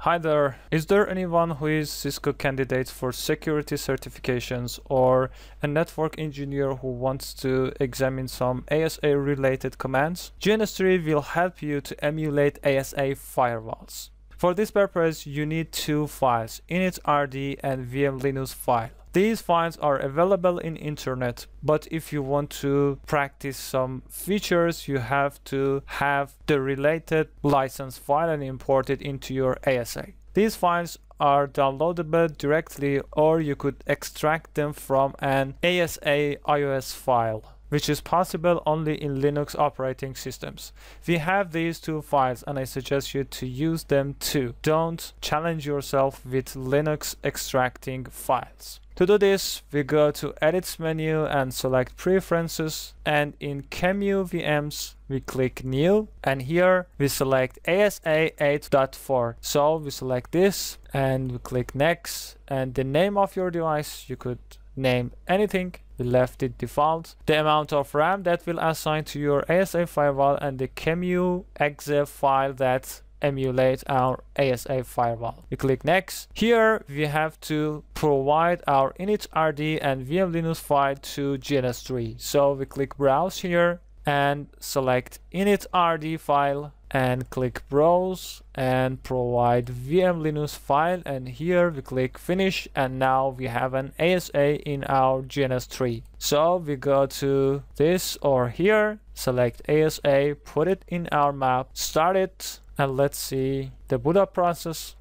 Hi there, is there anyone who is Cisco candidate for security certifications or a network engineer who wants to examine some ASA related commands? GNS3 will help you to emulate ASA firewalls. For this purpose, you need two files, init.rd and vmlinux file. These files are available in internet, but if you want to practice some features, you have to have the related license file and import it into your ASA. These files are downloadable directly, or you could extract them from an ASA iOS file, which is possible only in Linux operating systems. We have these two files and I suggest you to use them too. Don't challenge yourself with Linux extracting files. To do this, we go to Edit menu and select Preferences, and in QEMU VMs, we click New, and here we select ASA 8.4. So we select this and we click Next, and the name of your device, you could name anything. We left it default. The amount of RAM that will assign to your ASA firewall, and the QEMU exe file that emulate our ASA firewall. We click Next. Here we have to provide our init.rd and vmlinux file to GNS3. So we click Browse here and select init.rd file and click Browse and provide vmlinux file, and here we click Finish, and now we have an ASA in our GNS3. So we go to this or here, select ASA, put it in our map, start it, and let's see the boot up process.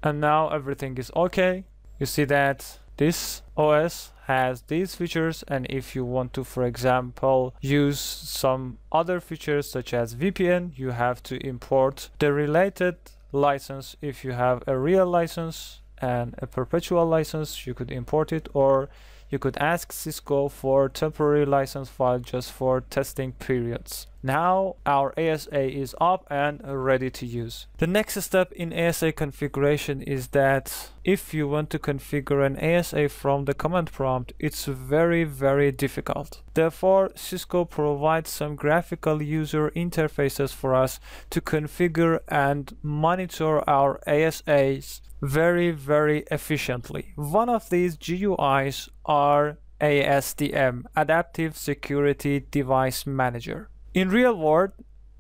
And now everything is okay. You see that this OS has these features, and if you want to, for example, use some other features such as VPN, you have to import the related license. If you have a real license and a perpetual license, you could import it, or you could ask Cisco for temporary license file just for testing periods. Now our ASA is up and ready to use. The next step in ASA configuration is that if you want to configure an ASA from the command prompt, it's very difficult. Therefore, Cisco provides some graphical user interfaces for us to configure and monitor our ASAs very efficiently. One of these GUIs are ASDM, Adaptive Security Device Manager. In real world,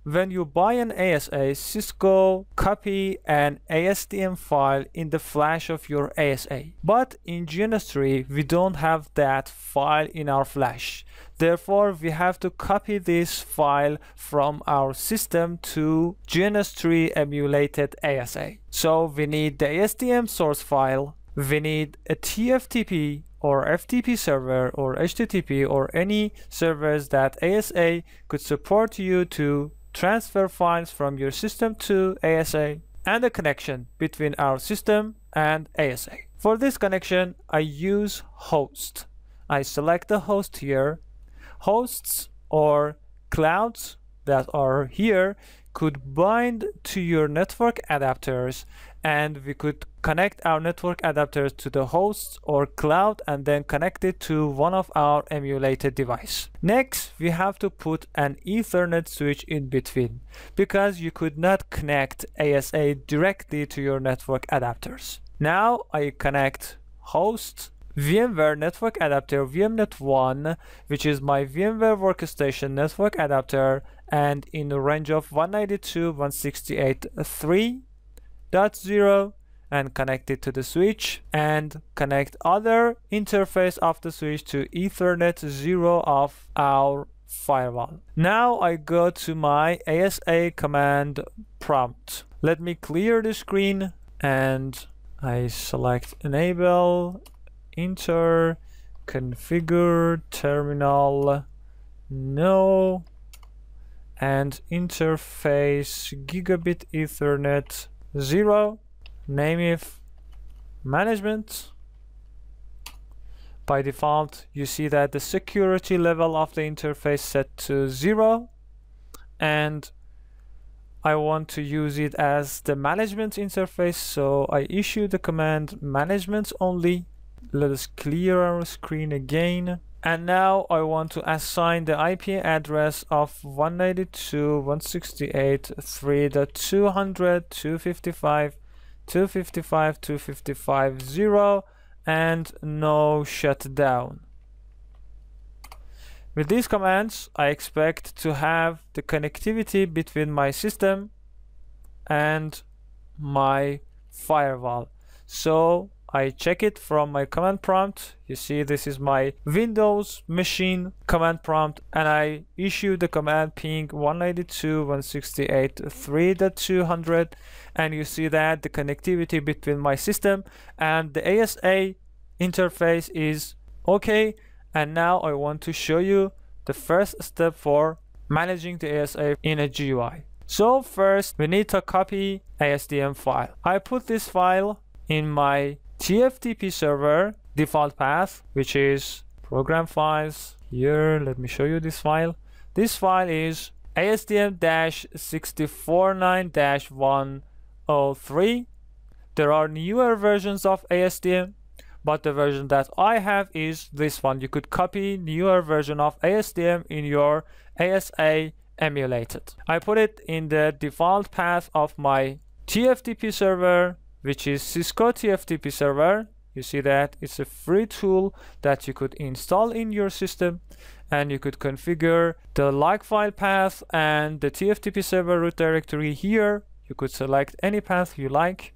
when you buy an ASA, Cisco copy an ASDM file in the flash of your ASA. But in GNS3, we don't have that file in our flash. Therefore, we have to copy this file from our system to GNS3 emulated ASA. So we need the ASDM source file, we need a TFTP or FTP server or HTTP or any servers that ASA could support you to transfer files from your system to ASA, and a connection between our system and ASA. For this connection, I use host. I select the host here. Hosts or clouds that are here could bind to your network adapters, and we could connect our network adapters to the hosts or cloud and then connect it to one of our emulated device. Next, we have to put an Ethernet switch in between, because you could not connect ASA directly to your network adapters. Now I connect host, VMware network adapter VMnet1, which is my VMware workstation network adapter, and in the range of 192.168.3.0, and connect it to the switch, and connect other interface of the switch to Ethernet 0 of our firewall. Now I go to my ASA command prompt. Let me clear the screen and I select enable, enter, configure terminal, no, and interface gigabit Ethernet 0, name it management. By default, you see that the security level of the interface set to 0, and I want to use it as the management interface, so I issue the command management only. Let us clear our screen again. And now I want to assign the IP address of 192.168.3.200.255 255, 255, 0, and no shutdown. With these commands, I expect to have the connectivity between my system and my firewall. So I check it from my command prompt. You see, this is my Windows machine command prompt, and I issue the command ping 192.168.3.200, and you see that the connectivity between my system and the ASA interface is okay. And now I want to show you the first step for managing the ASA in a GUI. So first we need to copy ASDM file. I put this file in my TFTP server default path, which is program files. Here, let me show you this file. This file is ASDM-649-103. There are newer versions of ASDM, but the version that I have is this one. You could copy newer version of ASDM in your ASA emulated. I put it in the default path of my TFTP server, which is Cisco TFTP server. You see that it's a free tool that you could install in your system, and you could configure the like file path and the TFTP server root directory here. You could select any path you like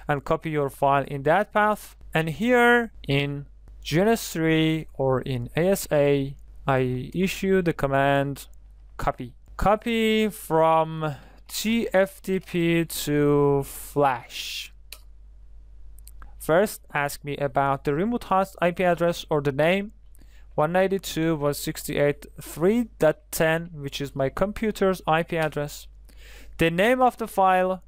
and copy your file in that path. And here in GNS3 or in ASA, I issue the command copy. Copy from TFTP to flash. First, ask me about the remote host IP address or the name 192.168.3.10, which is my computer's IP address. The name of the file,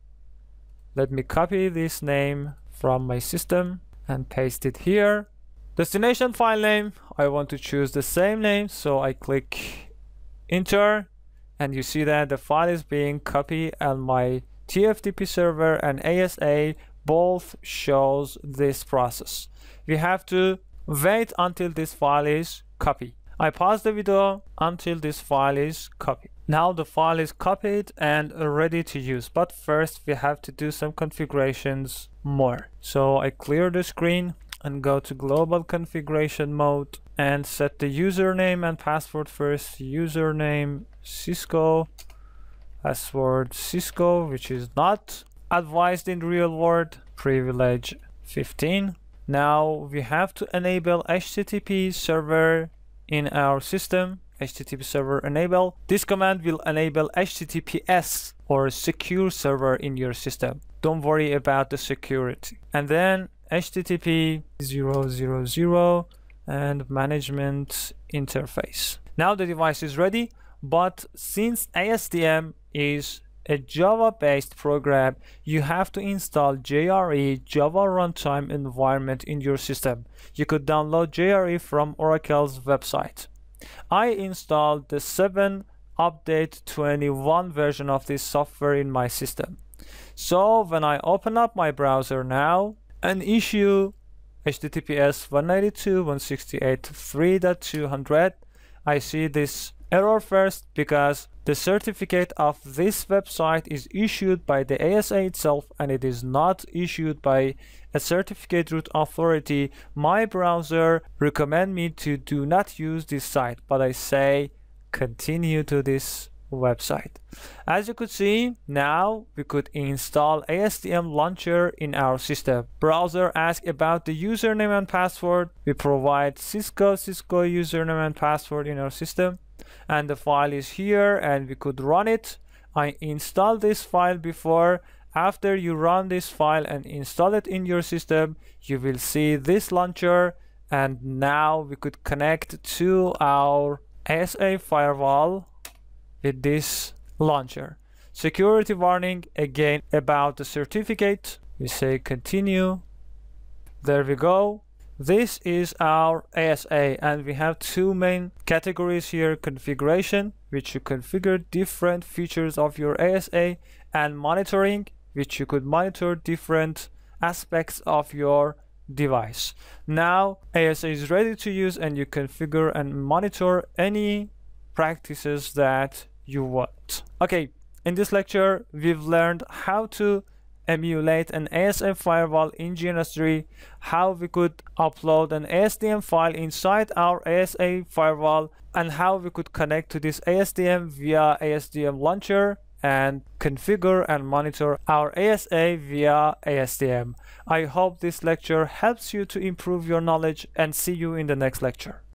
let me copy this name from my system and paste it here. Destination file name, I want to choose the same name, so I click enter, and you see that the file is being copied, and my TFTP server and ASA both shows this process. We have to wait until this file is copied. I pause the video until this file is copied. Now the file is copied and ready to use, but first we have to do some configurations more. So I clear the screen and go to global configuration mode and set the username and password first. Username Cisco, password Cisco, which is not advised in real world, privilege 15. Now we have to enable HTTP server in our system. HTTP server enable. This command will enable HTTPS or secure server in your system. Don't worry about the security. And then HTTP 000 and management interface. Now the device is ready, but since ASDM is a Java-based program, you have to install JRE, Java Runtime Environment, in your system. You could download JRE from Oracle's website. I installed the 7 update 21 version of this software in my system. So when I open up my browser now and issue HTTPS 192.168.3.200, I see this error first because the certificate of this website is issued by the ASA itself and it is not issued by a certificate root authority. My browser recommend me to do not use this site, but I say continue to this website. As you could see, now we could install ASDM launcher in our system. Browser asks about the username and password. We provide Cisco username and password in our system, and the file is here and we could run it. I installed this file before. After you run this file and install it in your system, you will see this launcher, and now we could connect to our ASA firewall with this launcher. Security warning again about the certificate. We say continue. There we go. This is our ASA, and we have two main categories here: configuration, which you configure different features of your ASA, and monitoring, which you could monitor different aspects of your device. Now ASA is ready to use, and you configure and monitor any practices that you want. Okay, in this lecture we've learned how to emulate an ASA firewall in GNS3, how we could upload an ASDM file inside our ASA firewall, and how we could connect to this ASDM via ASDM launcher and configure and monitor our ASA via ASDM. I hope this lecture helps you to improve your knowledge, and see you in the next lecture.